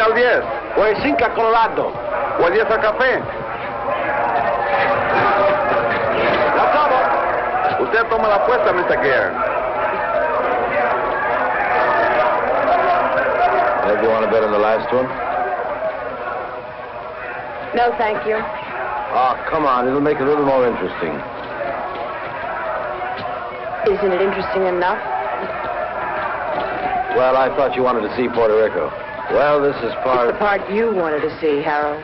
al 10, o el 5 a Colorado, o el 10 a Café. Ya estamos. Usted toma la apuesta, Mr. Gare. Do you want to bet on the last one? No, thank you. Oh, come on. It'll make it a little more interesting. Isn't it interesting enough? Well, I thought you wanted to see Puerto Rico. Well, this is part... It's the part you wanted to see, Harold.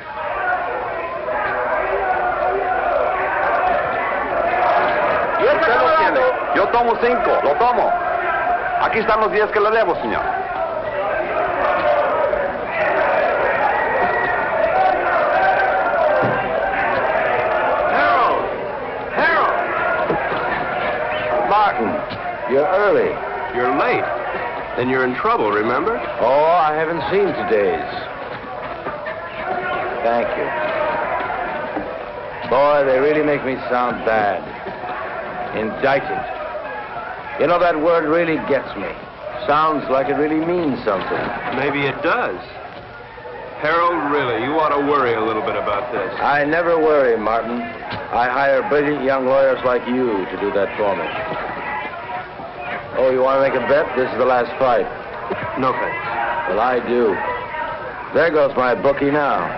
Usted lo tiene. Yo tomo 5. Lo tomo. Aquí están los 10 que le debo, señor. You're early. You're late. Then you're in trouble, remember? Oh, I haven't seen today's. Thank you. Boy, they really make me sound bad. Indicted. You know, that word really gets me. Sounds like it really means something. Maybe it does. Harold, really, you ought to worry a little bit about this. I never worry, Martin. I hire brilliant young lawyers like you to do that for me. Oh, you want to make a bet? This is the last fight. No thanks. Well, I do. There goes my bookie now.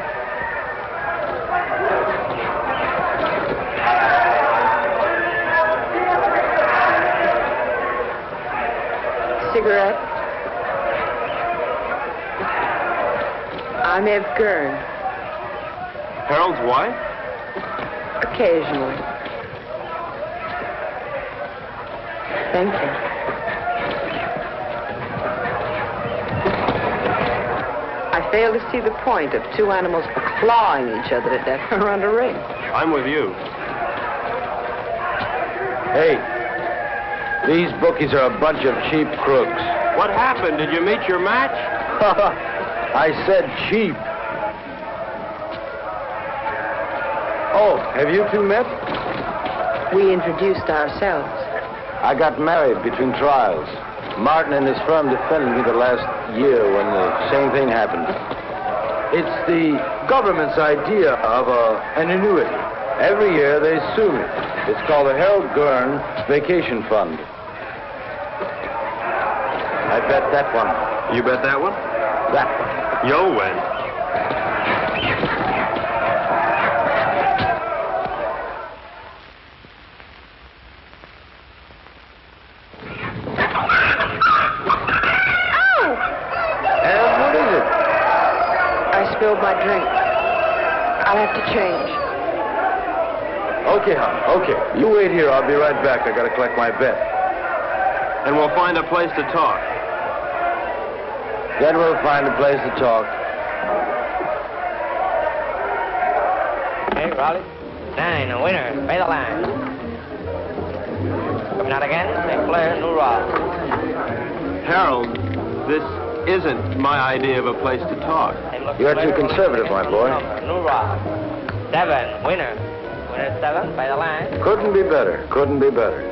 Cigarette? I'm Eve Gurn. Harold's wife? Occasionally. Thank you. I fail to see the point of two animals clawing each other to death around a ring. I'm with you. Hey, these bookies are a bunch of cheap crooks. What happened? Did you meet your match? I said cheap. Oh, have you two met? We introduced ourselves. I got married between trials. Martin and his firm defended me the last year when the same thing happened. It's the government's idea of an annuity. Every year they sue me. It's called the Harold Gurn Vacation Fund. I bet that one. You bet that one? That one. You'll win. Spilled my drink. I'll have to change. Okay, hon. Okay. You wait here. I'll be right back. I gotta collect my bet. And we'll find a place to talk. Then we'll find a place to talk. Hey, Raleigh. 9, a winner. Pay the line. Coming out again. St. Clair, New Ross. Harold, this isn't my idea of a place to talk. You're too conservative, my boy. New rock. 7, winner. Winner 7, by the line. Couldn't be better. Couldn't be better.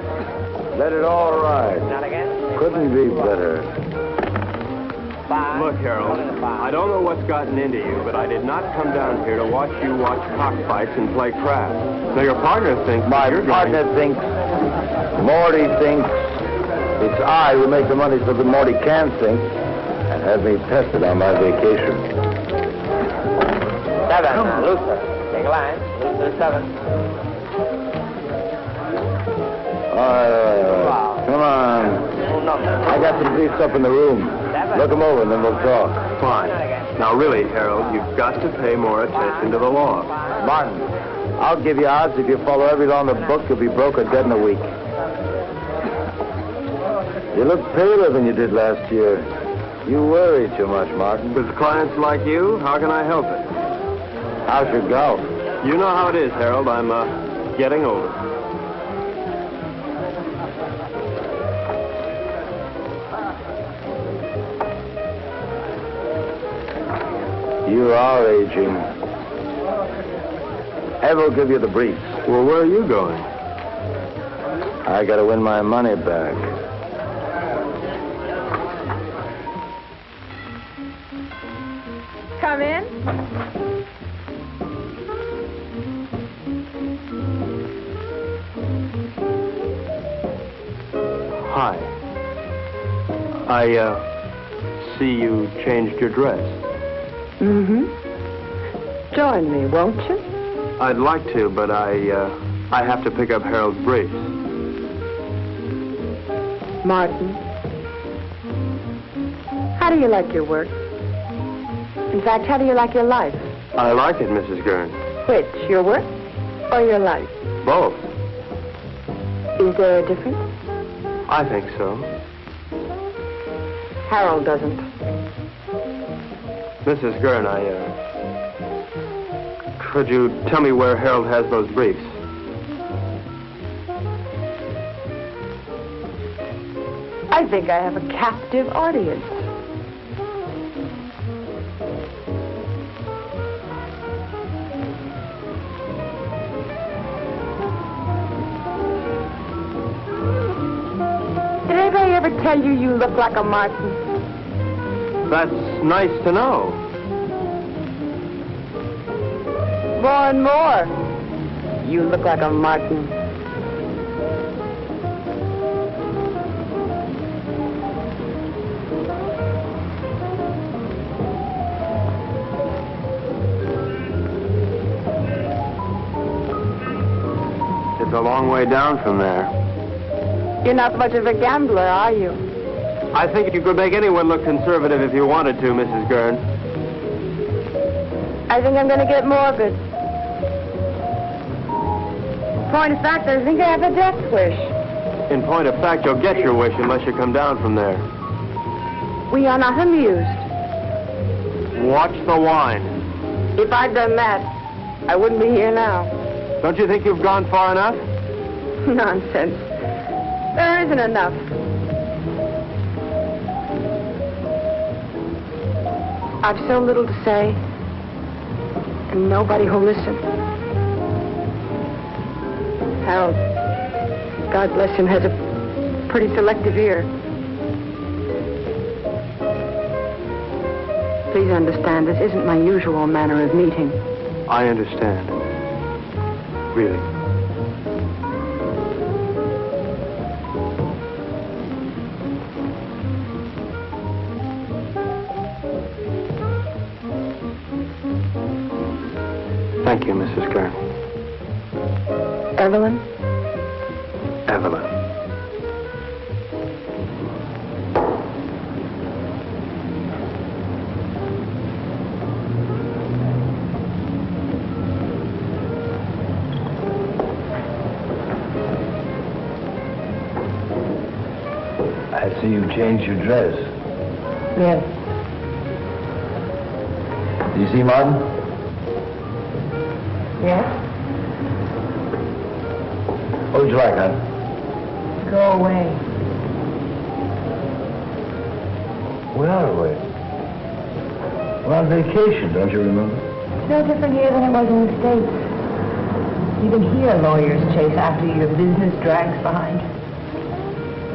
Let it all ride. Not again. Couldn't be better. 5. Look, Harold, I don't know what's gotten into you, but I did not come down here to watch you watch cockfights and play craps. Now, your partner thinks... My partner thinks, Morty thinks, it's I who make the money so that Morty can think, and have me tested on my vacation. 7, Luther. Take a line. Luther 7. Come on. I got some briefs up in the room. Look them over and then we'll talk. Fine. Now, really, Harold, you've got to pay more attention to the law. Martin, I'll give you odds if you follow every law in the book, you'll be broke or dead in a week. You look paler than you did last year. You worry too much, Martin. With clients like you, how can I help it? How's your golf? You know how it is, Harold. I'm, getting older. You are aging. Ev will give you the briefs. Well, where are you going? I gotta win my money back. Come in. Hi. I, see you changed your dress. Mm-hmm. Join me, won't you? I'd like to, but I have to pick up Harold's briefs. Martin, how do you like your work? In fact, how do you like your life? I like it, Mrs. Gurn. Which, your work or your life? Both. Is there a difference? I think so. Harold doesn't. Mrs. Gurn, could you tell me where Harold has those briefs? I think I have a captive audience. Did anybody ever tell you you look like a Martin? That's nice to know. More and more. You look like a Martin. It's a long way down from there. You're not much of a gambler, are you? I think you could make anyone look conservative if you wanted to, Mrs. Gurn. I think I'm going to get morbid. Point of fact, I think I have a death wish. In point of fact, you'll get your wish unless you come down from there. We are not amused. Watch the wine. If I'd done that, I wouldn't be here now. Don't you think you've gone far enough? Nonsense. There isn't enough. I've so little to say, and nobody who'll listen. Harold, God bless him, has a pretty selective ear. Please understand, this isn't my usual manner of meeting. I understand. Really. Thank you, Mrs. Gurn. Evelyn? Evelyn. I see you changed your dress. Yes. Do you see Martin? Yes? What would you like, hon? Go away. Where are we? We're on vacation, don't you remember? It's no different here than it was in the States. Even here, lawyers chase after you. Your business drags behind you.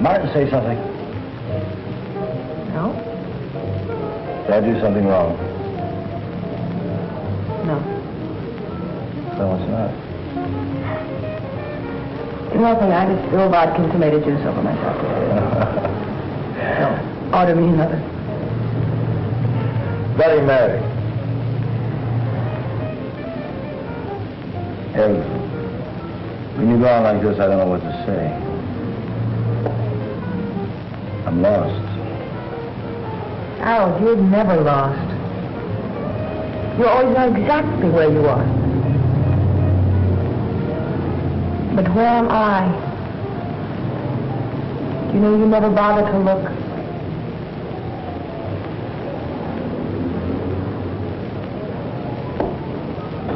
Martin, say something. No? Did I do something wrong? No. So what's not? Nothing. I just spilled vodka and tomato juice over myself. No. Order me another. Bloody Mary. Hey, when you go on like this, I don't know what to say. I'm lost. Harold, you're never lost. You always know exactly where you are. But where am I? You know, you never bother to look.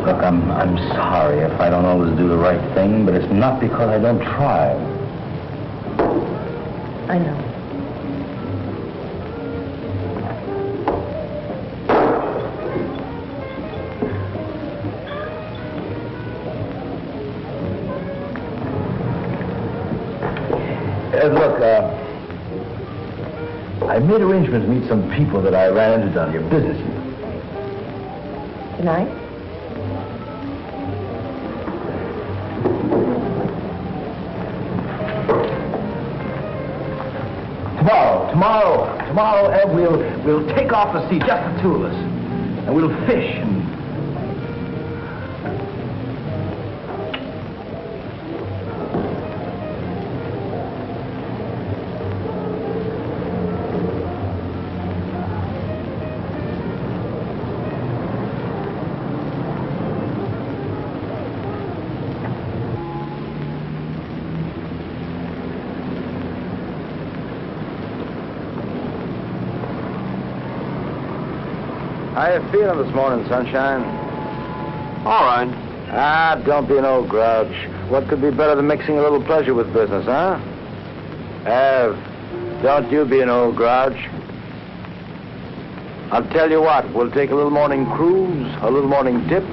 Look, I'm sorry if I don't always do the right thing, but it's not because I don't try. I know. Look, I made arrangements to meet some people that I ran into down your business. Tonight? Tomorrow, Ed, we'll take off the sea, just the two of us, and we'll fish and... How you feeling this morning, sunshine? All right. Ah, don't be an old grouch. What could be better than mixing a little pleasure with business, huh? Ev, don't you be an old grouch. I'll tell you what, we'll take a little morning cruise, a little morning dip,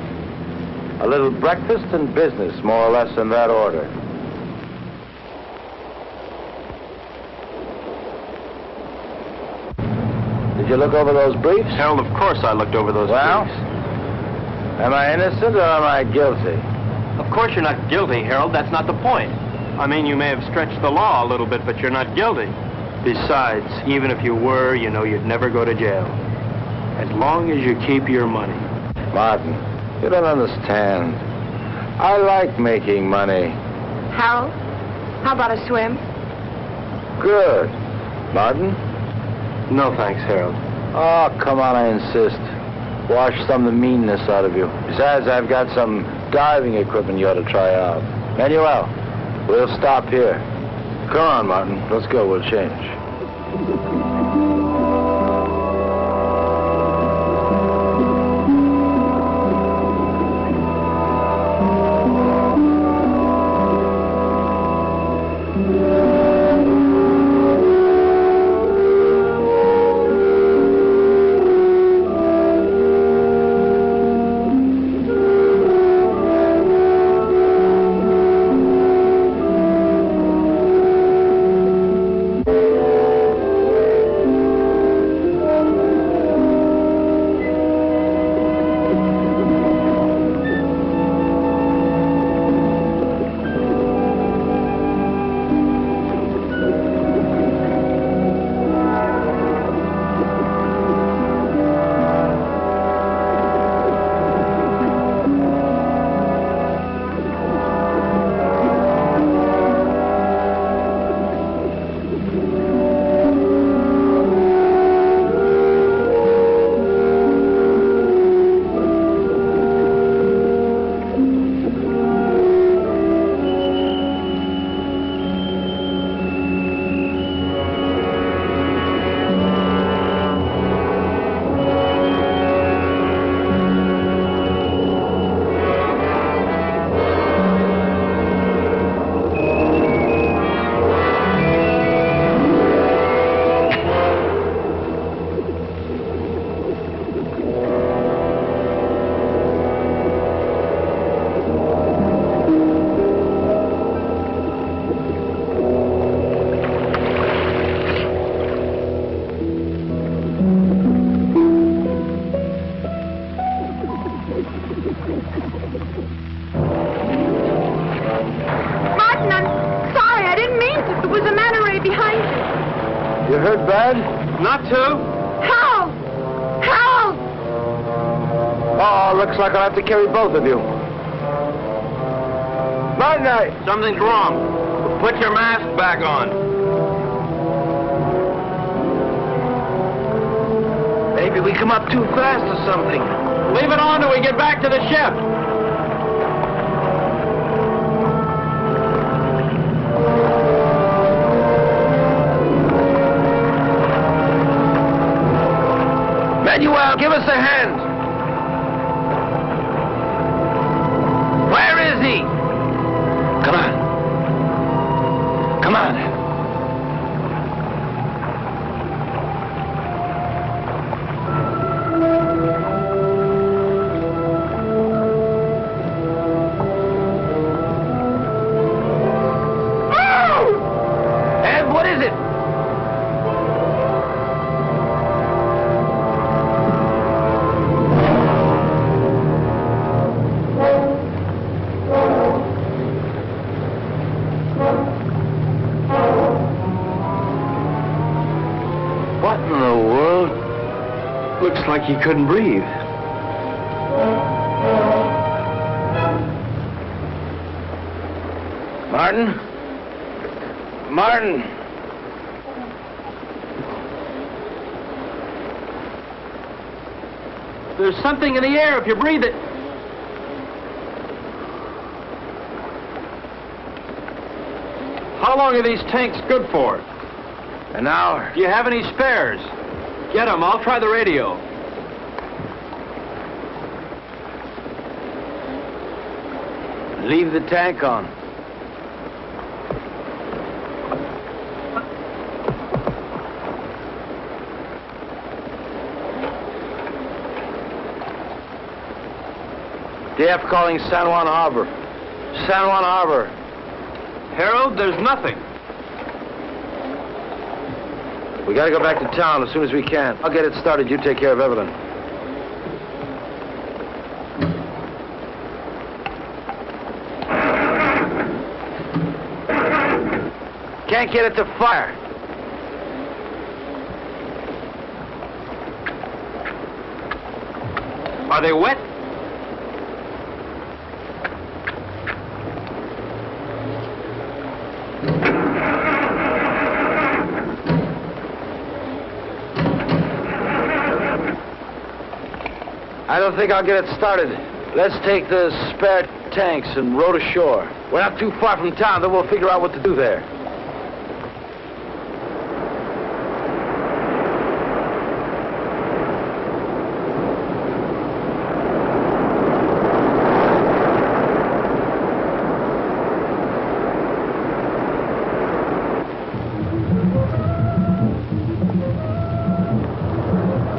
a little breakfast and business, more or less in that order. Did you look over those briefs? Harold, of course I looked over those Well? briefs. Am I innocent or am I guilty? Of course you're not guilty, Harold. That's not the point. I mean, you may have stretched the law a little bit, but you're not guilty. Besides, even if you were, you know you'd never go to jail. As long as you keep your money. Martin, you don't understand. I like making money. Harold, how about a swim? Good. Martin? No thanks, Harold. Oh, come on, I insist. Wash some of the meanness out of you. Besides, I've got some diving equipment you ought to try out. Manuel, we'll stop here. Come on, Martin. Let's go. We'll change. Martin, I'm sorry. I didn't mean to. There was a man already behind you. You hurt bad? Not to. Help! Help! Oh, looks like I'll have to carry both of you. Martin, Something's wrong. Put your mask back on. Maybe we come up too fast or something. Leave it on till we get back to the ship. Manuel, give us a hand. Where is he? Come on. Come on. And what is it? What in the world? Looks like he couldn't breathe. Martin? Martin! There's something in the air if you breathe it. How long are these tanks good for? An hour. Do you have any spares? Get them. I'll try the radio. Leave the tank on. DF calling San Juan Harbor. San Juan Harbor. Harold, there's nothing. We gotta go back to town as soon as we can. I'll get it started. You take care of Evelyn. Can't get it to fire. Are they wet? I don't think I'll get it started. Let's take the spare tanks and row to shore. We're not too far from town, then we'll figure out what to do there.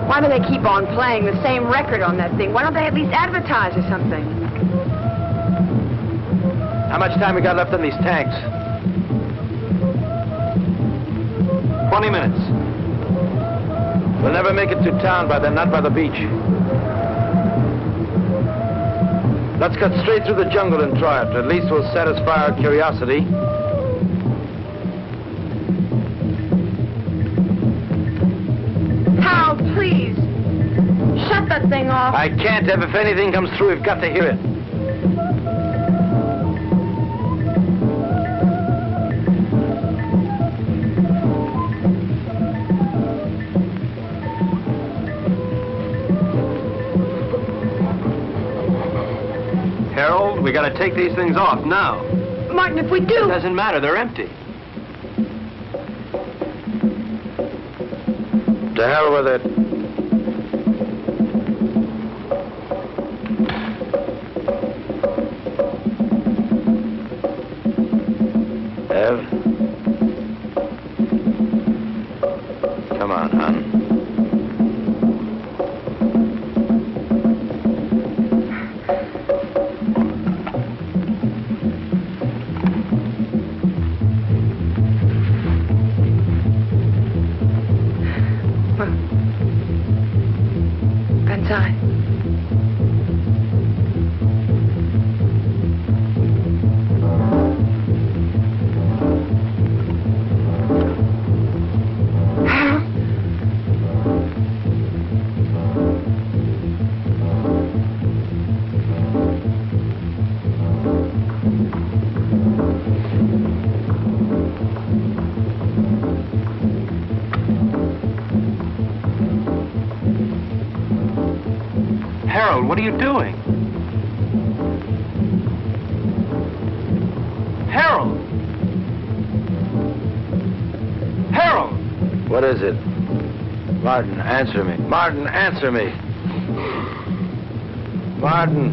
Why do they keep on playing the same record on that thing? Why don't they at least advertise or something? How much time we got left on these tanks? 20 minutes. We'll never make it to town by then, not by the beach. Let's cut straight through the jungle and try it. At least we'll satisfy our curiosity. Hal, please. Shut that thing off. I can't, Ev. If anything comes through, we've got to hear it. Harold, we gotta take these things off now. Martin, if we It do... doesn't matter, they're empty. To hell with it. Ev? Come on, hon. are you doing? Harold! Harold! What is it? Martin, answer me. Martin, answer me. Martin,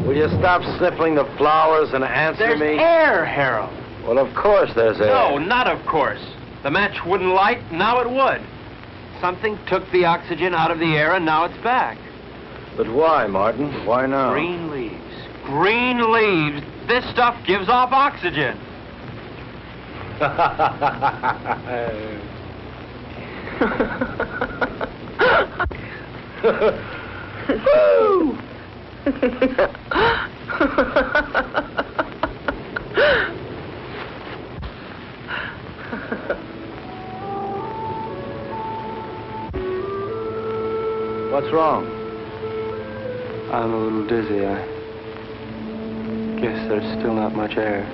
will you stop sniffling the flowers and answer There's me? air, Harold. Well, of course there's air. No, not of course. The match wouldn't light, now it would. Something took the oxygen out of the air, and now it's back. But why, Martin? Why now? Green leaves. Green leaves. This stuff gives off oxygen. Woo! What's wrong? I'm a little dizzy. I guess there's still not much air.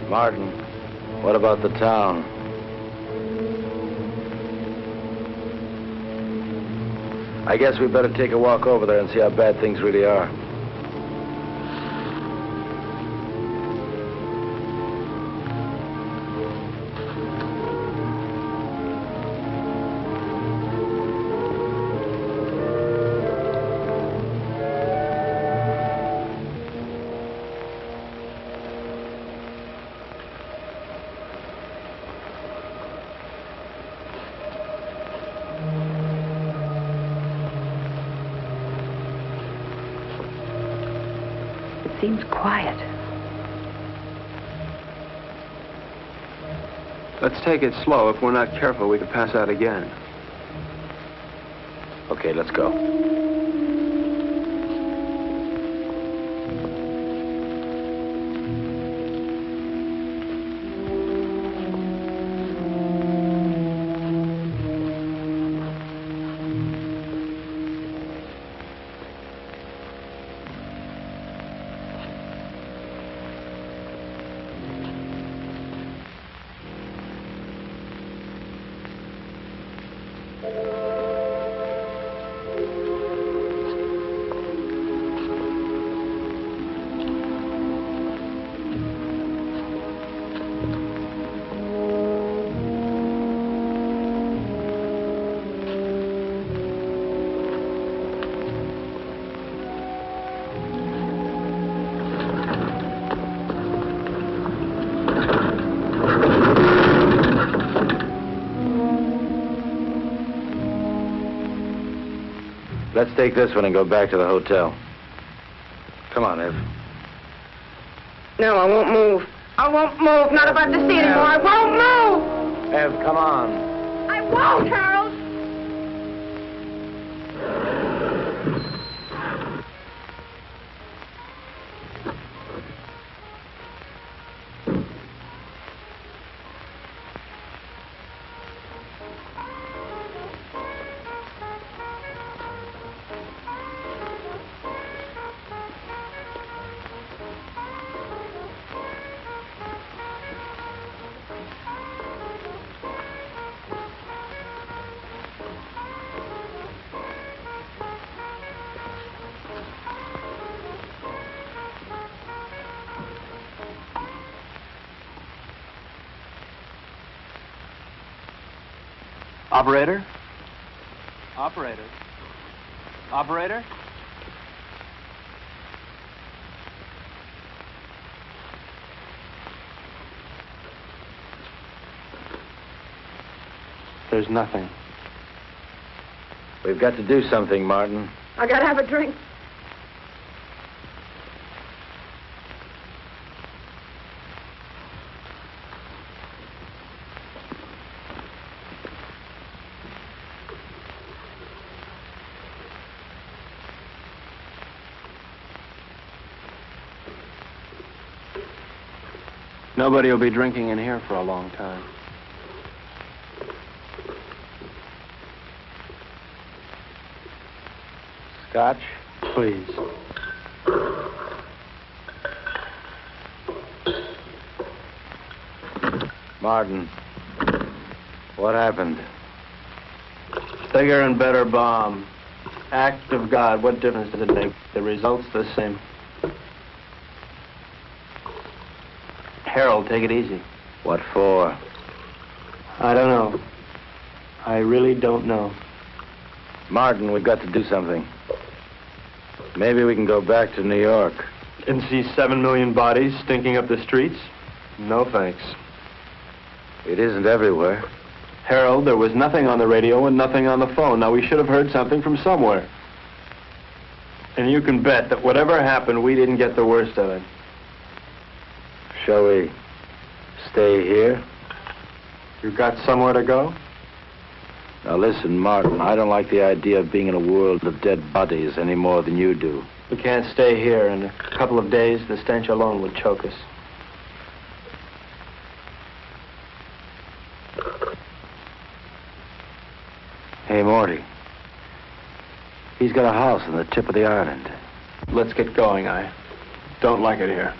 Martin, what about the town? I guess we better take a walk over there and see how bad things really are. Seems quiet. Let's take it slow. If we're not careful, we could pass out again. Okay, let's go. Let's take this one and go back to the hotel. Come on, Ev. No, I won't move. I won't move. Not if I have to see anymore. I won't move. Ev, come on. I won't, Harold. Operator? Operator? Operator? There's nothing. We've got to do something, Martin. I gotta have a drink. Nobody will be drinking in here for a long time. Scotch? Please. Martin, what happened? Bigger and better bomb. Act of God. What difference does it make? The result's the same. Harold, take it easy. What for? I don't know. I really don't know. Martin, we've got to do something. Maybe we can go back to New York. And see 7 million bodies stinking up the streets? No thanks. It isn't everywhere. Harold, there was nothing on the radio and nothing on the phone. Now, we should have heard something from somewhere. And you can bet that whatever happened, we didn't get the worst of it. Shall we stay here? You got somewhere to go? Now listen, Martin, I don't like the idea of being in a world of dead bodies any more than you do. We can't stay here. In a couple of days, the stench alone would choke us. Hey, Morty. He's got a house on the tip of the island. Let's get going. I don't like it here.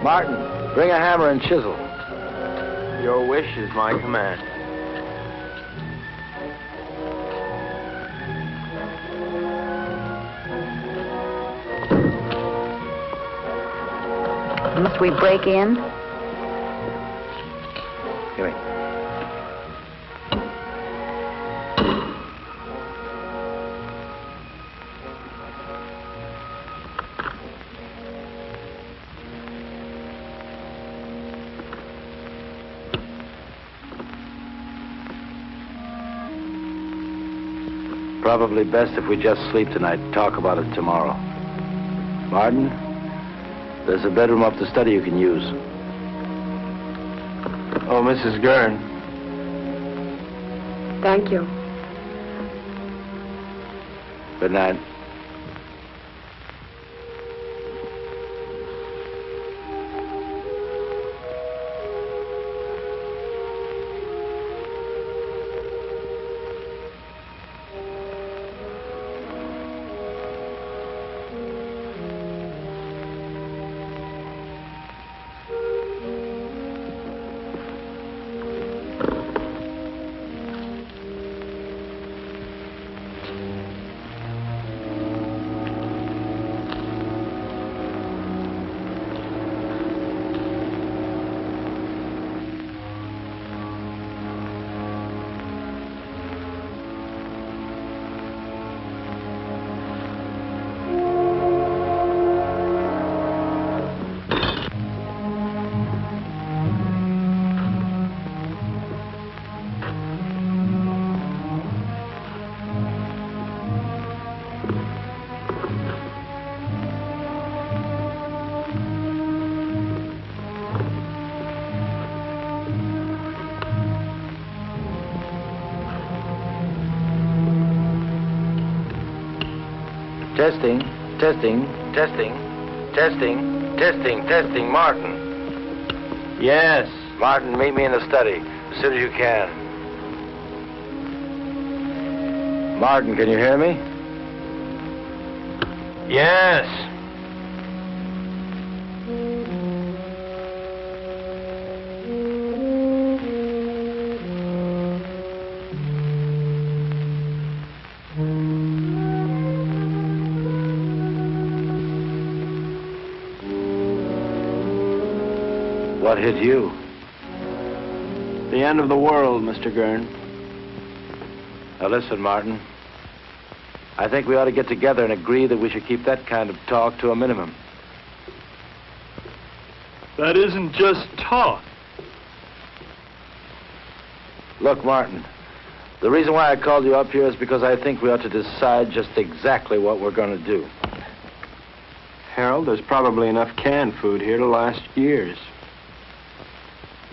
Martin, bring a hammer and chisel. Your wish is my command. Must we break in? Give me. Probably best if we just sleep tonight and talk about it tomorrow. Martin, there's a bedroom up the study you can use. Oh, Mrs. Gurn. Thank you. Good night. Testing, testing, testing, testing, testing, testing. Martin. Yes. Martin, meet me in the study as soon as you can. Martin, can you hear me? Yes. What hit you? The end of the world, Mr. Gurn. Now listen, Martin. I think we ought to get together and agree that we should keep that kind of talk to a minimum. That isn't just talk. Look, Martin, the reason why I called you up here is because I think we ought to decide just exactly what we're going to do. Harold, there's probably enough canned food here to last years.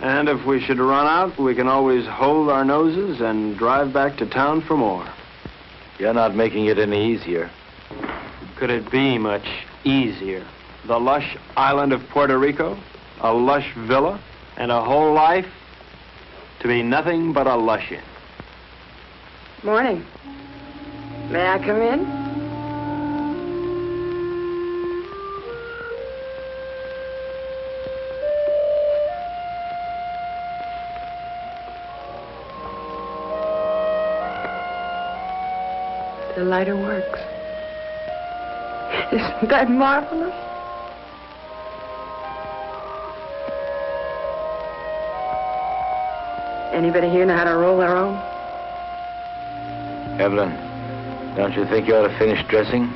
And if we should run out, we can always hold our noses and drive back to town for more. You're not making it any easier. Could it be much easier? The lush island of Puerto Rico, a lush villa, and a whole life to be nothing but a lush-in. Morning. May I come in? The lighter works. Isn't that marvelous? Anybody here know how to roll their own? Evelyn, don't you think you ought to finish dressing?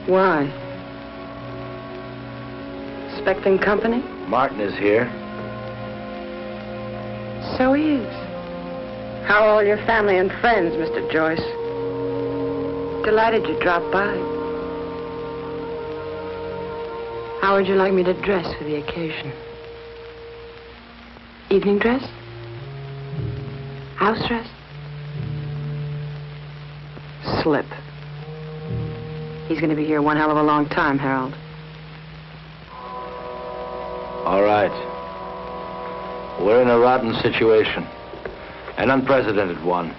Why? Expecting company? Martin is here. So he is. How are all your family and friends, Mr. Joyce? Delighted you dropped by. How would you like me to dress for the occasion? Evening dress? House dress? Slip. He's going to be here one hell of a long time, Harold. All right. We're in a rotten situation. An unprecedented one.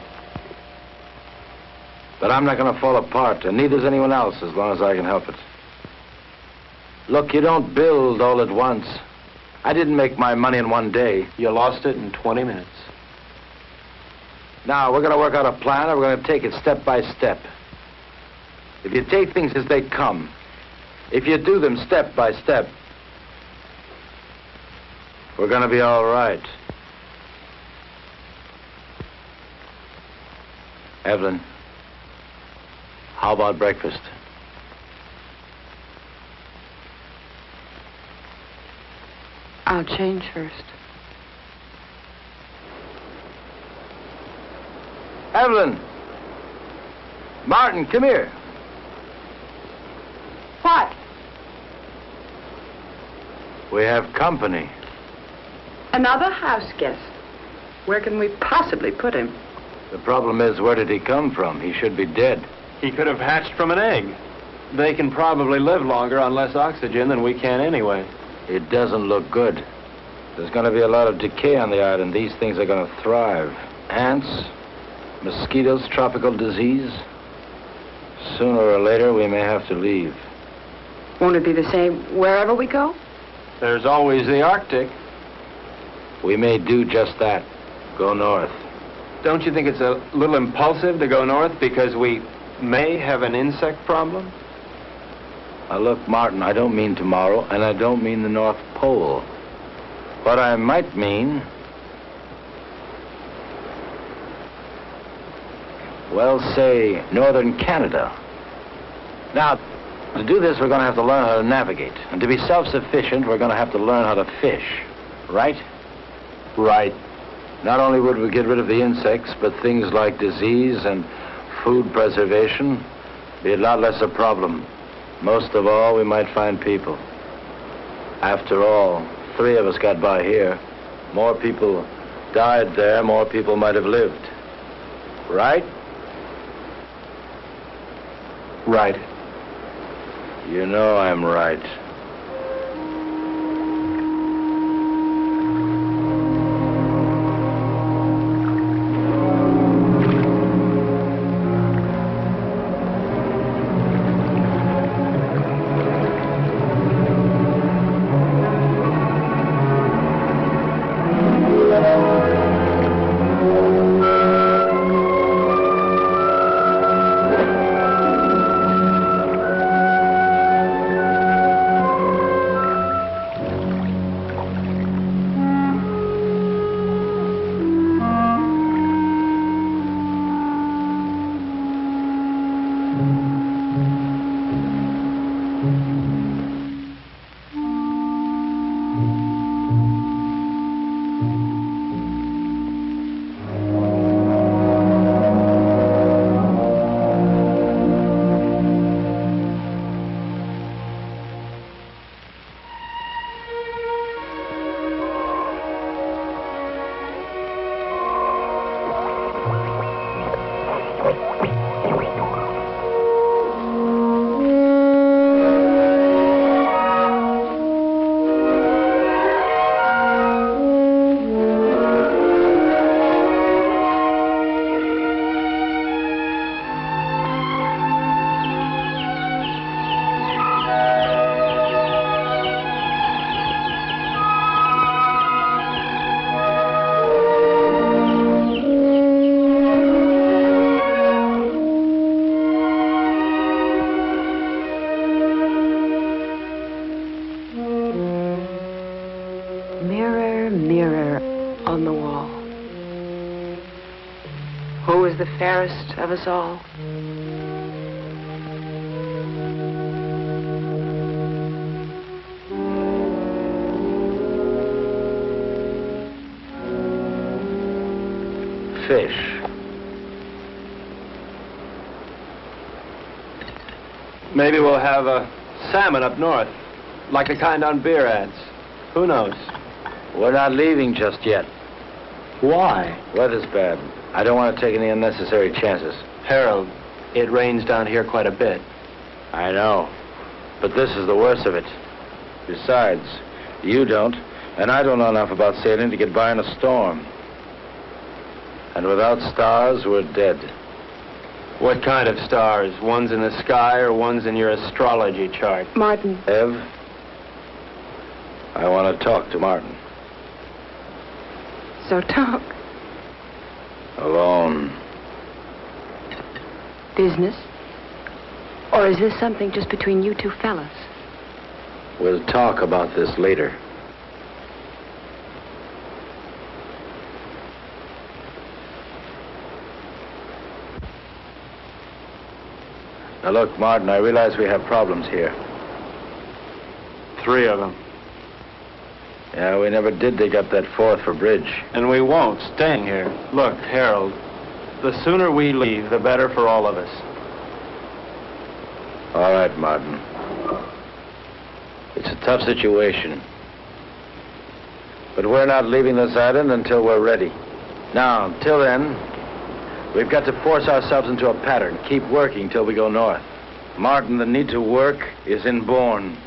But I'm not going to fall apart, and neither's anyone else as long as I can help it. Look, you don't build all at once. I didn't make my money in one day. You lost it in 20 minutes. Now, we're going to work out a plan, and we're going to take it step by step. If you take things as they come, if you do them step by step, we're going to be all right. Evelyn, how about breakfast? I'll change first. Evelyn! Martin, come here. What? We have company. Another house guest. Where can we possibly put him? The problem is, where did he come from? He should be dead. He could have hatched from an egg. They can probably live longer on less oxygen than we can anyway. It doesn't look good. There's going to be a lot of decay on the island. These things are going to thrive. Ants, mosquitoes, tropical disease. Sooner or later, we may have to leave. Won't it be the same wherever we go? There's always the Arctic. We may do just that. Go north. Don't you think it's a little impulsive to go north because we may have an insect problem? Now look, Martin, I don't mean tomorrow, and I don't mean the North Pole. What I might mean, well, say, northern Canada. Now, to do this, we're going to have to learn how to navigate. And to be self-sufficient, we're going to have to learn how to fish. Right? Right. Not only would we get rid of the insects, but things like disease and food preservation be a lot less a problem. Most of all, we might find people. After all, 3 of us got by here. More people died there, more people might have lived. Right? Right. You know I'm right. Mirror, mirror on the wall, who is the fairest of us all? Fish. Maybe we'll have a salmon up north, like the kind on beer ads. Who knows? We're not leaving just yet. Why? Weather's bad. I don't want to take any unnecessary chances. Harold, it rains down here quite a bit. I know. But this is the worst of it. Besides, you don't, and I don't know enough about sailing to get by in a storm. And without stars, we're dead. What kind of stars? Ones in the sky or ones in your astrology chart? Martin. Ev, I want to talk to Martin. So talk. Alone. Business? Or is this something just between you two fellas? We'll talk about this later. Now look, Martin, I realize we have problems here. 3 of them. Yeah, we never did dig up that 4th for bridge. And we won't, staying here. Look, Harold, the sooner we leave, the better for all of us. All right, Martin. It's a tough situation. But we're not leaving this island until we're ready. Now, until then, we've got to force ourselves into a pattern. Keep working till we go north. Martin, the need to work is inborn.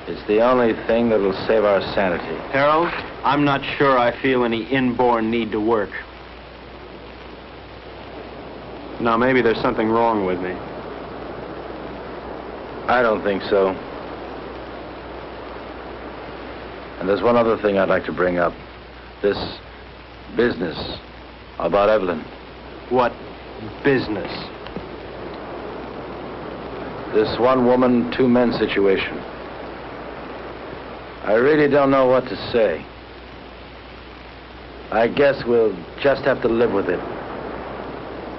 It's the only thing that'll save our sanity. Harold, I'm not sure I feel any inborn need to work. Now, maybe there's something wrong with me. I don't think so. And there's one other thing I'd like to bring up. This business about Evelyn. What business? This 1 woman, 2 men situation. I really don't know what to say. I guess we'll just have to live with it.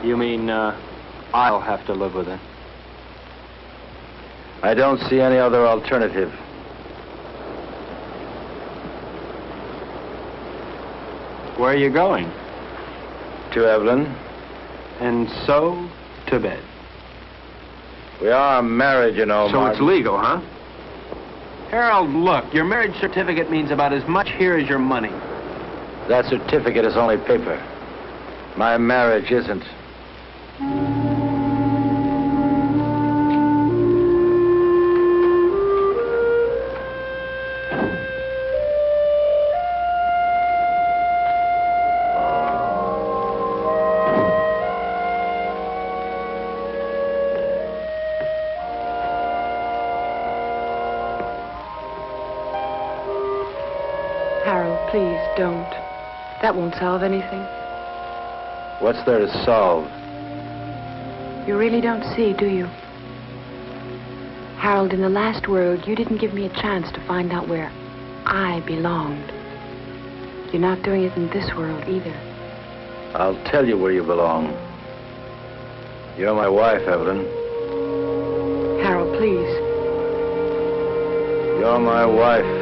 You mean, I'll have to live with it? I don't see any other alternative. Where are you going? To Evelyn. And so, to bed. We are married, you know, So Martin. it's legal, huh? Harold, look, your marriage certificate means about as much here as your money. That certificate is only paper. My marriage isn't. Harold, please don't. That won't solve anything. What's there to solve? You really don't see, do you? Harold, in the last world, you didn't give me a chance to find out where I belonged. You're not doing it in this world either. I'll tell you where you belong. You're my wife, Evelyn. Harold, please. You're my wife.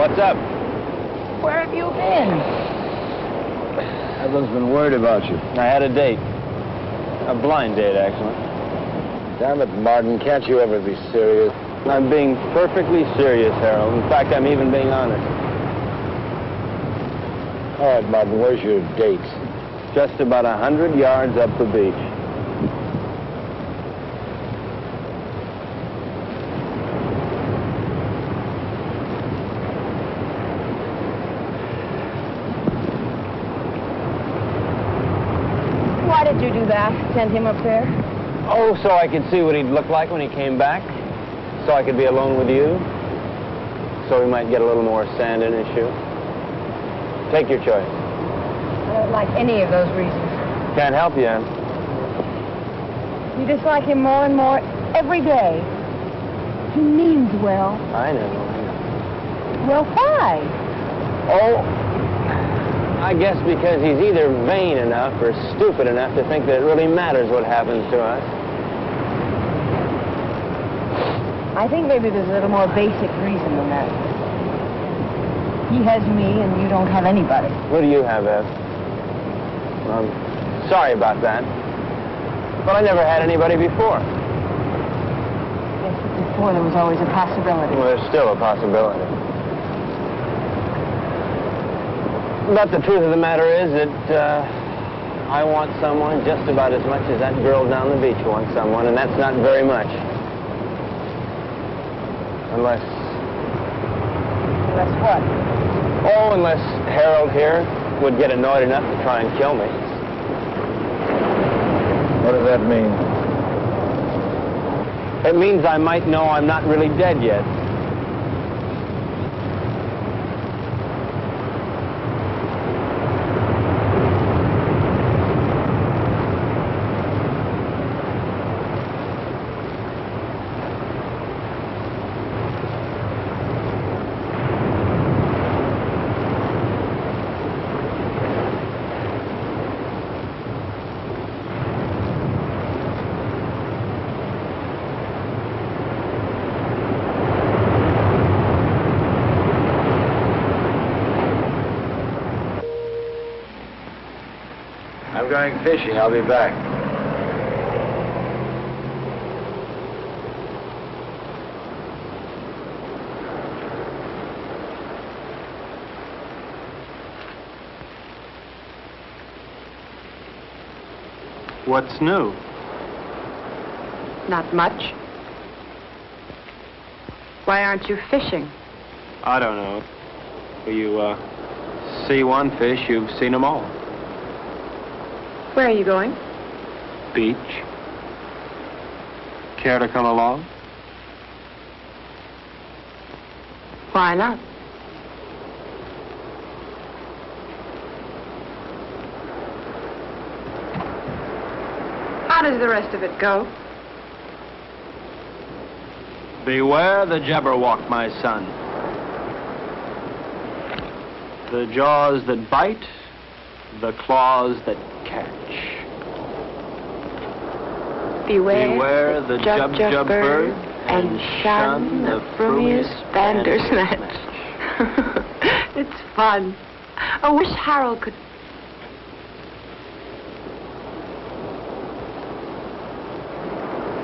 what's up? Where have you been? Everyone's been worried about you. I had a date. A blind date, actually. Damn it, Martin, can't you ever be serious? I'm being perfectly serious, Harold. In fact, I'm even being honest. All right, Martin, where's your date? Just about 100 yards up the beach. Why did you do that? Send him up there? Oh, so I could see what he'd look like when he came back. So I could be alone with you. So he might get a little more sand in his shoe. Take your choice. I don't like any of those reasons. Can't help you, Ann. You dislike him more and more every day. He means well. I know. Well, why? Oh, I guess because he's either vain enough or stupid enough to think that it really matters what happens to us. I think maybe there's a little more basic reason than that. He has me and you don't have anybody. What do you have, Ev? I'm sorry about that. But I never had anybody before. Yes, but before there was always a possibility. Well, there's still a possibility. But the truth of the matter is that I want someone just about as much as that girl down the beach wants someone, and that's not very much. Unless... Unless what? Oh, unless Harold here would get annoyed enough to try and kill me. What does that mean? It means I might know I'm not really dead yet. I'm going fishing. I'll be back. What's new? Not much. Why aren't you fishing? I don't know. You, see one fish, you've seen them all. Where are you going? Beach. Care to come along? Why not? How does the rest of it go? Beware the Jabberwock, my son. The jaws that bite, the claws that catch. Beware the jub bird, and shun the frumious bandersnatch. It's fun. I wish Harold could...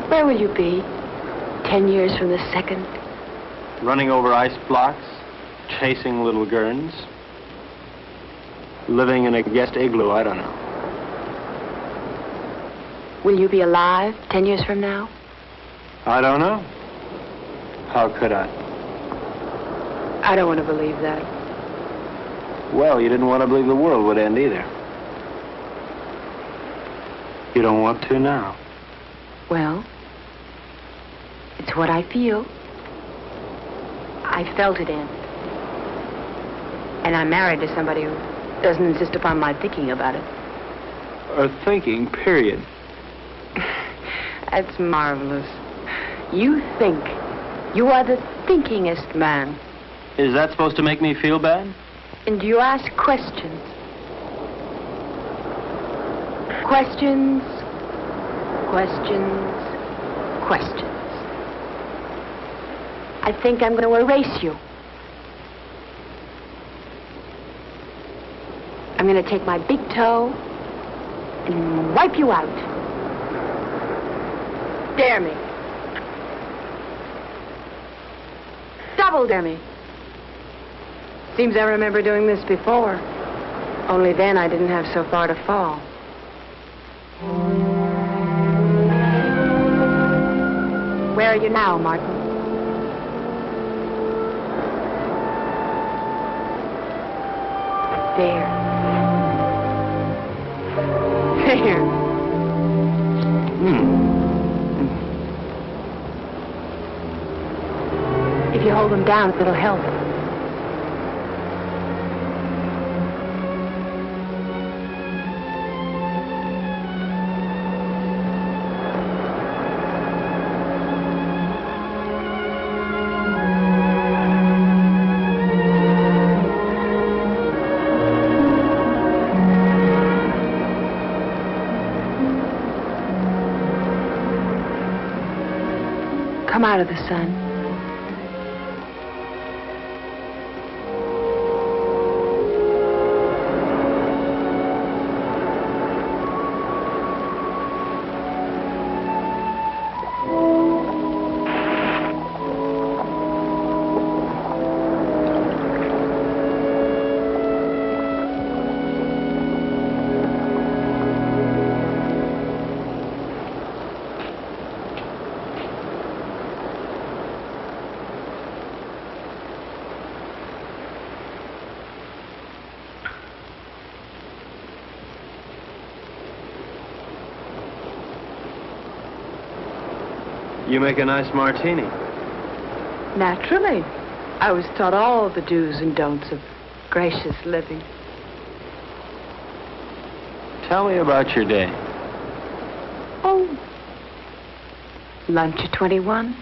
Where will you be 10 years from the second? Running over ice blocks, chasing little gurns, living in a guest igloo, I don't know. Will you be alive 10 years from now? I don't know. How could I? I don't want to believe that. Well, you didn't want to believe the world would end either. You don't want to now. Well, it's what I feel. I felt it end. And I'm married to somebody who doesn't insist upon my thinking about it. Or thinking, period. That's marvelous. You think. You are the thinkingest man. Is that supposed to make me feel bad? And you ask questions. Questions, questions, questions. I think I'm going to erase you. I'm going to take my big toe and wipe you out. Dare me. Double dare me. Seems I remember doing this before. Only then I didn't have so far to fall. Where are you now, Martin? There. There. If you hold them down, it'll help. Come out of the sun. You make a nice martini. Naturally. I was taught all the do's and don'ts of gracious living. Tell me about your day. Oh. Lunch at 21.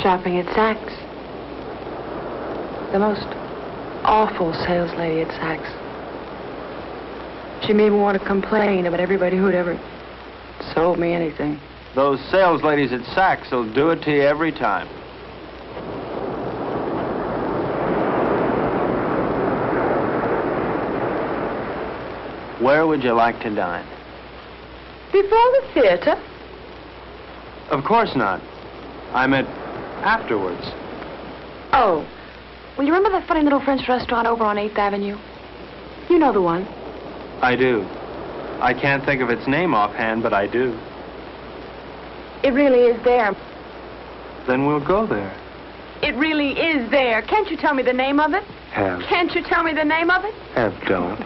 Shopping at Saks. The most awful sales lady at Saks. She made me want to complain about everybody who'd ever sold me anything. Those sales ladies at Saks will do it to you every time. Where would you like to dine? Before the theater? Of course not. I meant afterwards. Oh. Well, you remember that funny little French restaurant over on 8th Avenue? You know the one. I do. I can't think of its name offhand, but I do. It really is there. Then we'll go there. It really is there. Can't you tell me the name of it? Have. Can't you tell me the name of it? Have don't.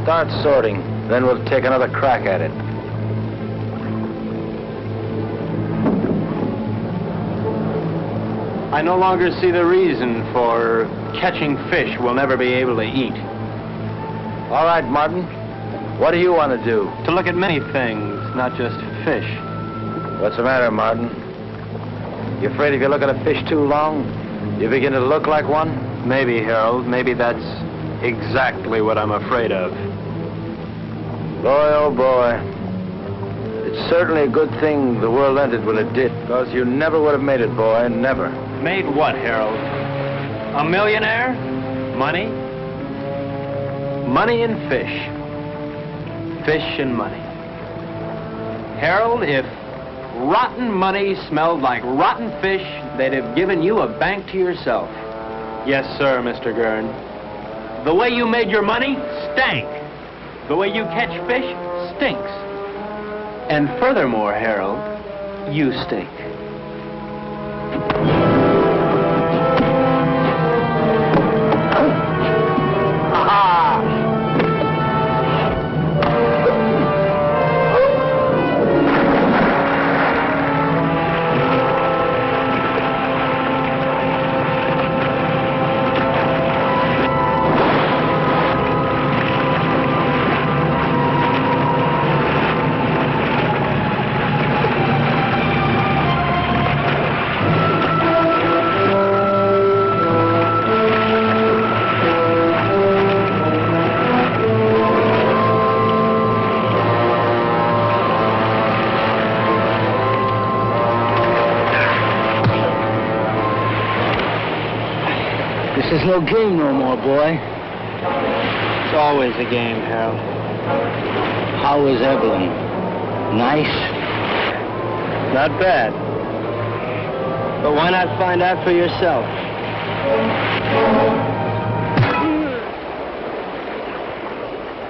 Start sorting, then we'll take another crack at it. I no longer see the reason for catching fish we'll never be able to eat. All right, Martin. What do you want to do? To look at many things, not just fish. What's the matter, Martin? You afraid if you look at a fish too long, you begin to look like one? Maybe, Harold. Maybe that's exactly what I'm afraid of. Boy, oh boy. It's certainly a good thing the world ended when it did, because you never would have made it, boy, never. Made what, Harold? A millionaire? Money? Money and fish. Fish and money. Harold, if rotten money smelled like rotten fish, they'd have given you a bank to yourself. Yes, sir, Mr. Gurn. The way you made your money stank. The way you catch fish stinks. And furthermore, Harold, you stink. There's no game no more, boy. It's always a game, Harold. How is Evelyn? Nice? Not bad. But why not find out for yourself?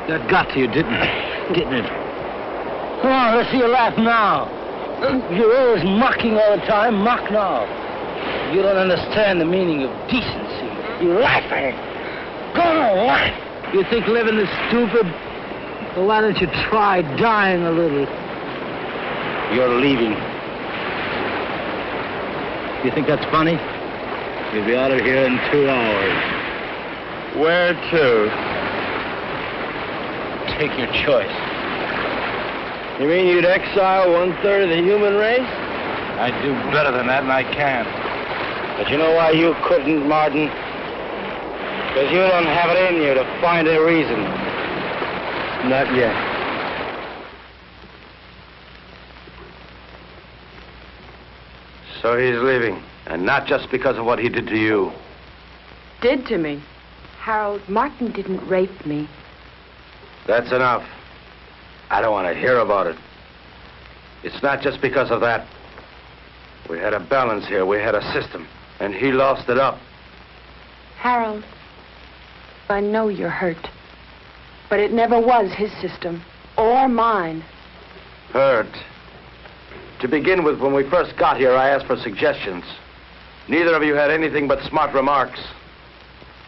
That got to you, didn't it? Come on, let's see you laugh now. You're always mocking all the time. Mock now. You don't understand the meaning of decency. You're laughing. Go on, laugh. You think living is stupid? Well, why don't you try dying a little? You're leaving. You think that's funny? You'll be out of here in 2 hours. Where to? Take your choice. You mean you'd exile 1/3 of the human race? I'd do better than that, and I can. But you know why you couldn't, Martin? Because you don't have it in you to find a reason. Not yet. So he's leaving, and not just because of what he did to you. Did to me. Harold, Martin didn't rape me. That's enough. I don't want to hear about it. It's not just because of that. We had a balance here. We had a system, and he lost it up. Harold, I know you're hurt, but it never was his system or mine. Hurt. To begin with, when we first got here, I asked for suggestions. Neither of you had anything but smart remarks.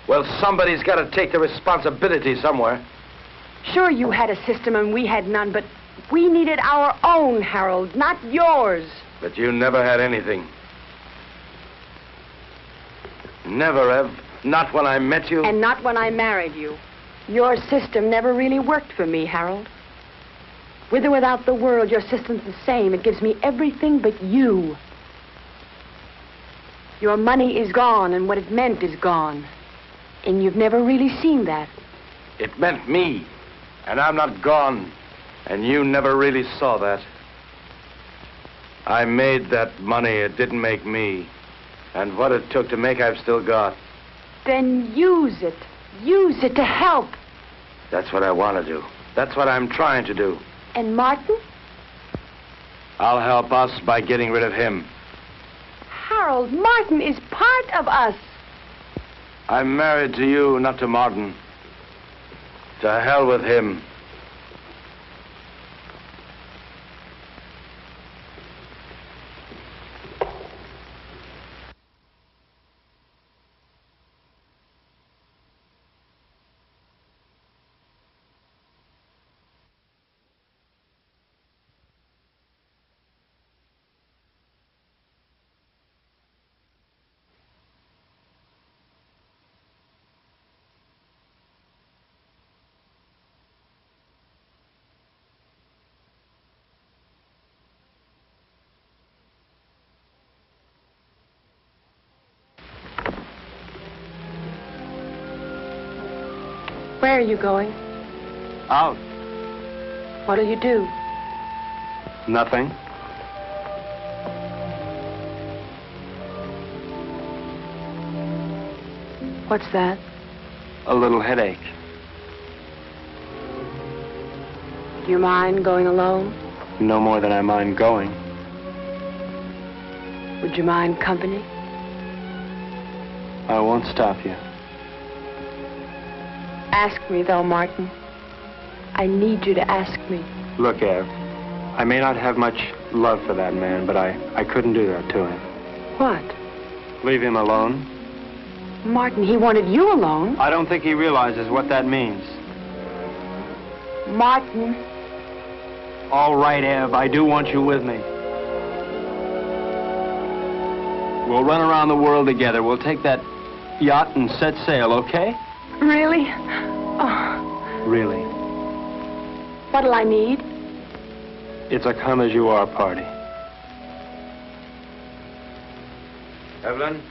Well, somebody's got to take the responsibility somewhere. Sure, you had a system and we had none, but we needed our own, Harold, not yours. But you never had anything. Never, Ev. Not when I met you. And not when I married you. Your system never really worked for me, Harold. With or without the world, your system's the same. It gives me everything but you. Your money is gone, and what it meant is gone. And you've never really seen that. It meant me. And I'm not gone. And you never really saw that. I made that money. It didn't make me. And what it took to make, I've still got. Then use it. Use it to help. That's what I want to do. That's what I'm trying to do. And Martin? I'll help us by getting rid of him. Harold, Martin is part of us. I'm married to you, not to Martin. To hell with him. Where are you going? Out. What'll you do? Nothing. What's that? A little headache. Do you mind going alone? No more than I mind going. Would you mind company? I won't stop you. Ask me, though, Martin. I need you to ask me. Look, Ev, I may not have much love for that man, but I couldn't do that to him. What? Leave him alone? Martin, he wanted you alone. I don't think he realizes what that means. Martin. All right, Ev, I do want you with me. We'll run around the world together. We'll take that yacht and set sail, okay? Really? Oh. Really. What'll I need? It's a come-as-you-are party. Evelyn?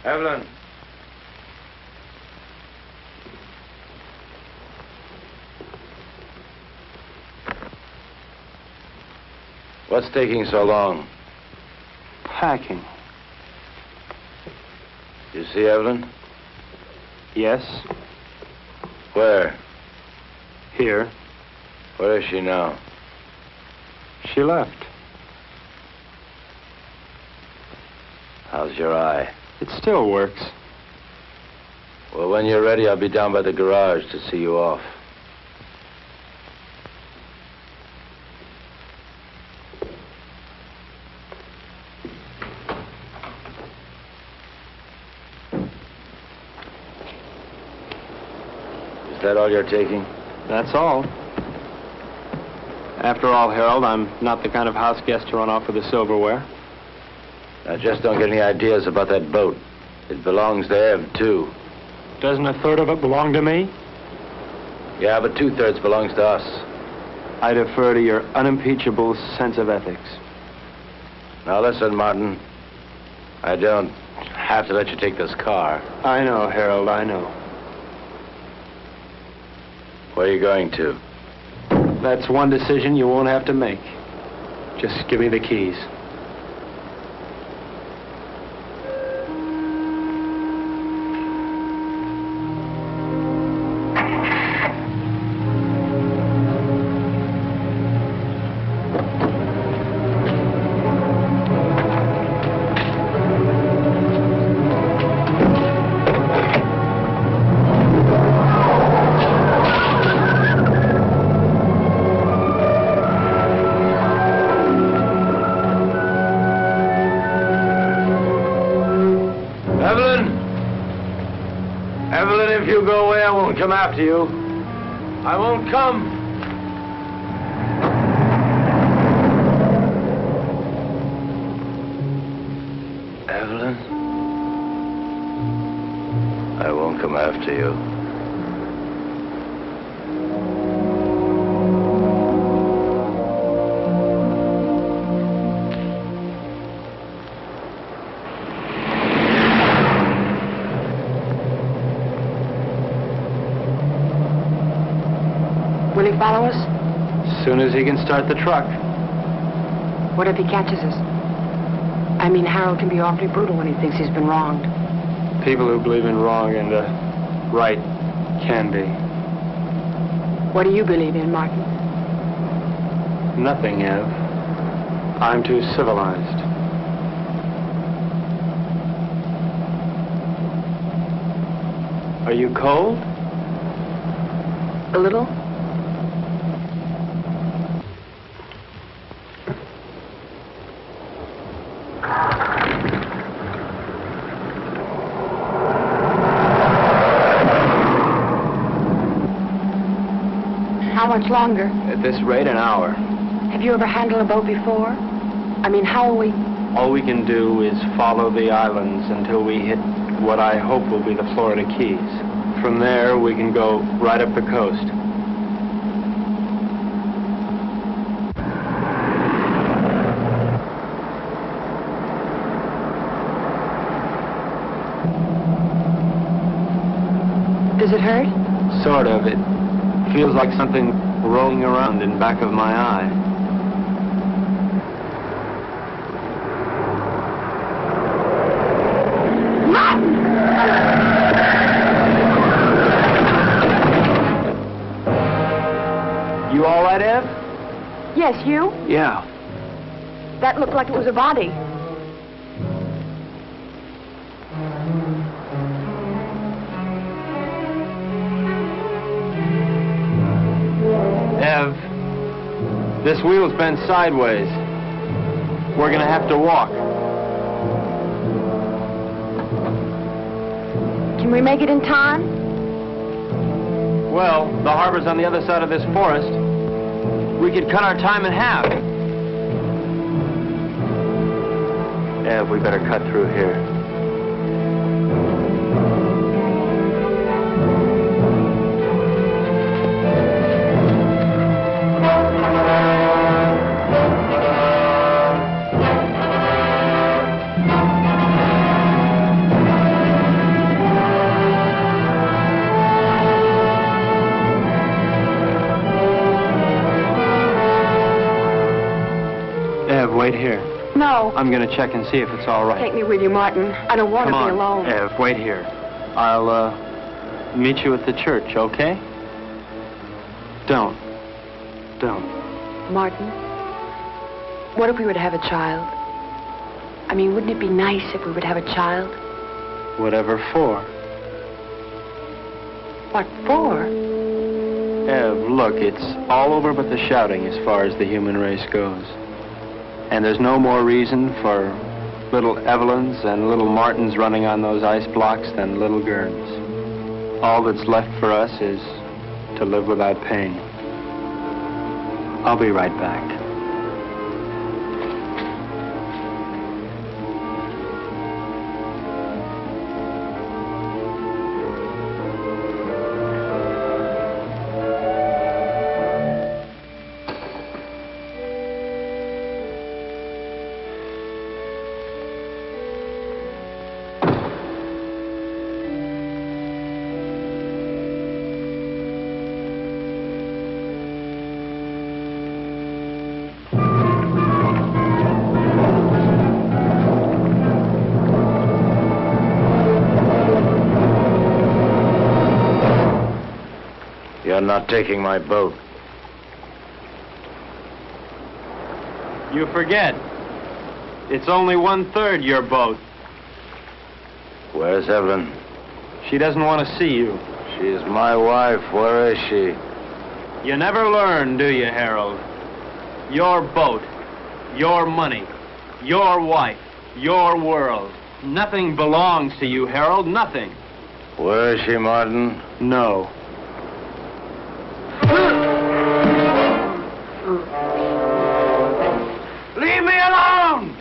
Evelyn? What's taking so long? Packing. You see, Evelyn? Yes? Where? Here. Where is she now? She left. How's your eye? It still works. Well, when you're ready, I'll be down by the garage to see you off. Is that all you're taking? That's all. After all, Harold, I'm not the kind of house guest to run off with the silverware. Now, just don't get any ideas about that boat. It belongs to Ev, too. Doesn't a third of it belong to me? Yeah, but 2/3 belongs to us. I defer to your unimpeachable sense of ethics. Now, listen, Martin. I don't have to let you take this car. I know, Harold, I know. Where are you going to? That's one decision you won't have to make. Just give me the keys. Come after you. I won't come. Evelyn, I won't come after you. Will he follow us? As soon as he can start the truck. What if he catches us? I mean, Harold can be awfully brutal when he thinks he's been wronged. People who believe in wrong and right can be. What do you believe in, Martin? Nothing, Ev. I'm too civilized. Are you cold? A little? How much longer? At this rate, an hour. Have you ever handled a boat before? I mean, how will we... All we can do is follow the islands until we hit what I hope will be the Florida Keys. From there, we can go right up the coast. Does it hurt? Sort of. It feels like something rolling around in back of my eye. You all right, Ev? Yes, you? Yeah. That looked like it was a body. Ev, this wheel's bent sideways. We're gonna have to walk. Can we make it in time? Well, the harbor's on the other side of this forest. We could cut our time in half. Ev, we better cut through here. Wait here. No. I'm gonna check and see if it's all right. Take me with you, Martin. I don't want to be alone. Ev, wait here. I'll meet you at the church, okay? Don't. Martin, what if we were to have a child? I mean, wouldn't it be nice if we would have a child? Whatever for. What for? Ev, look, it's all over but the shouting as far as the human race goes. And there's no more reason for little Evelyns and little Martins running on those ice blocks than little Gurns. All that's left for us is to live without pain. I'll be right back. You're not taking my boat. You forget. It's only 1/3 your boat. Where's Evelyn? She doesn't want to see you. She's my wife. Where is she? You never learn, do you, Harold? Your boat, your money, your wife, your world. Nothing belongs to you, Harold, nothing. Where is she, Martin? No. Leave me alone!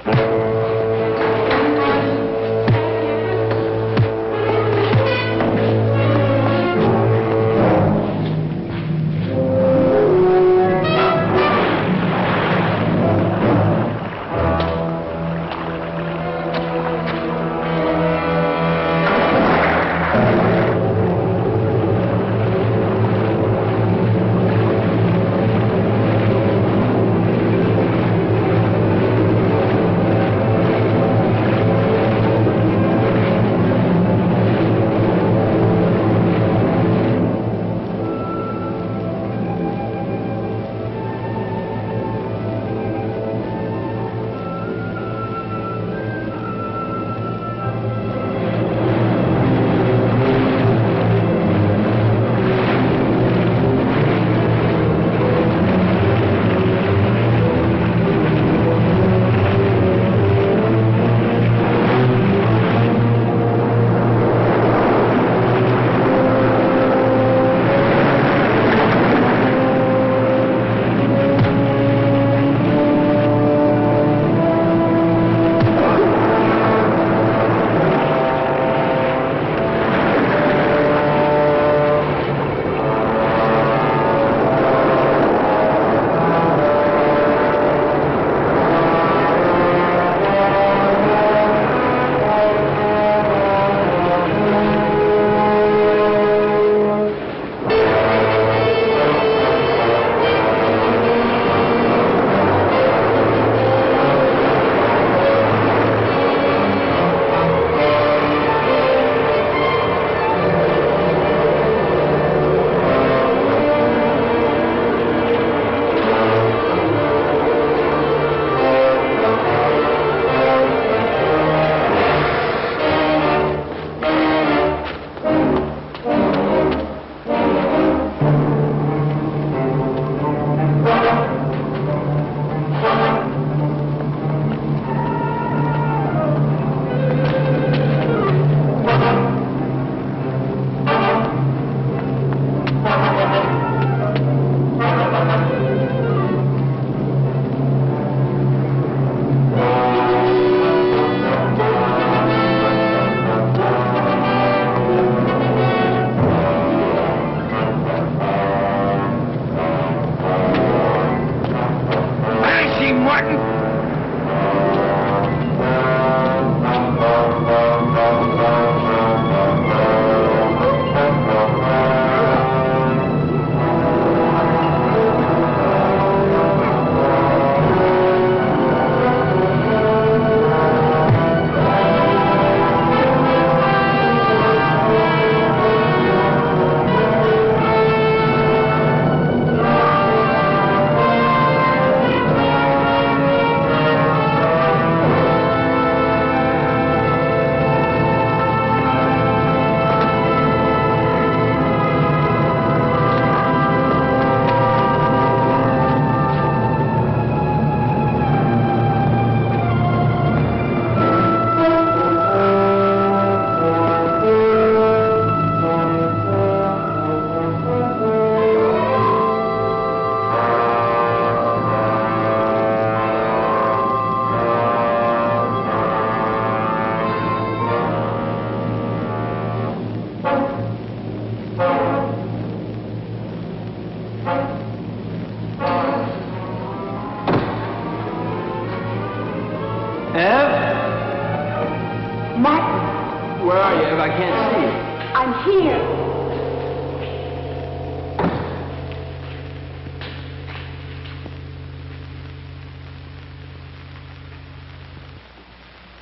I can't see you. I'm here.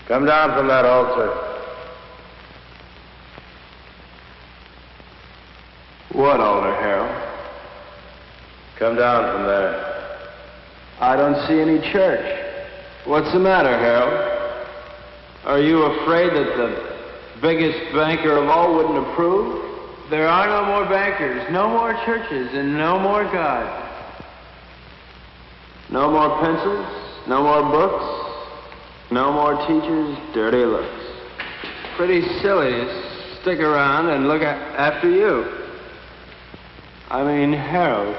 Come down from that altar. What altar, Harold? Come down from there. I don't see any church. What's the matter, Harold? Are you afraid that the biggest banker of all wouldn't approve? There are no more bankers, no more churches, and no more God. No more pencils, no more books, no more teachers, dirty looks. Pretty silly to stick around and look after you. I mean, Harold,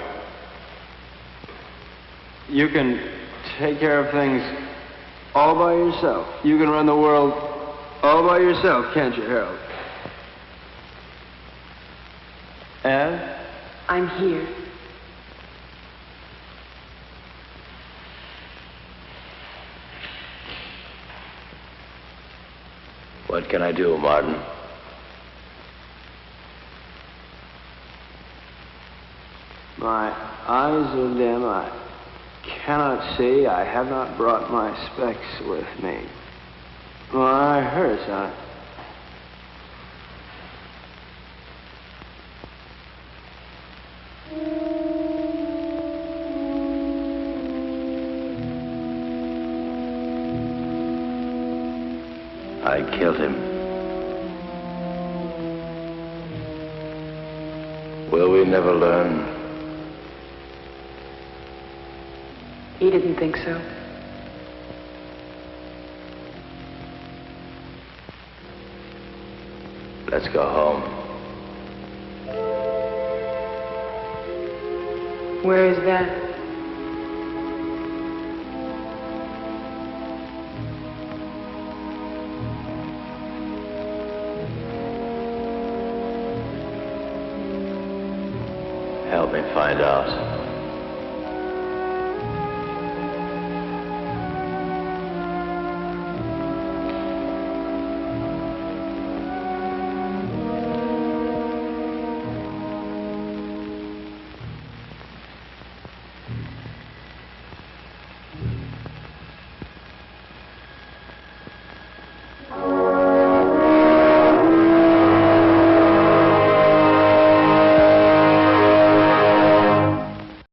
you can take care of things all by yourself. You can run the world all by yourself, can't you, Harold? Ed? I'm here. What can I do, Martin? My eyes are dim. I cannot see. I have not brought my specs with me. My hurts, huh? I killed him. Will we never learn? He didn't think so. Let's go home. Where is that? Help me find out.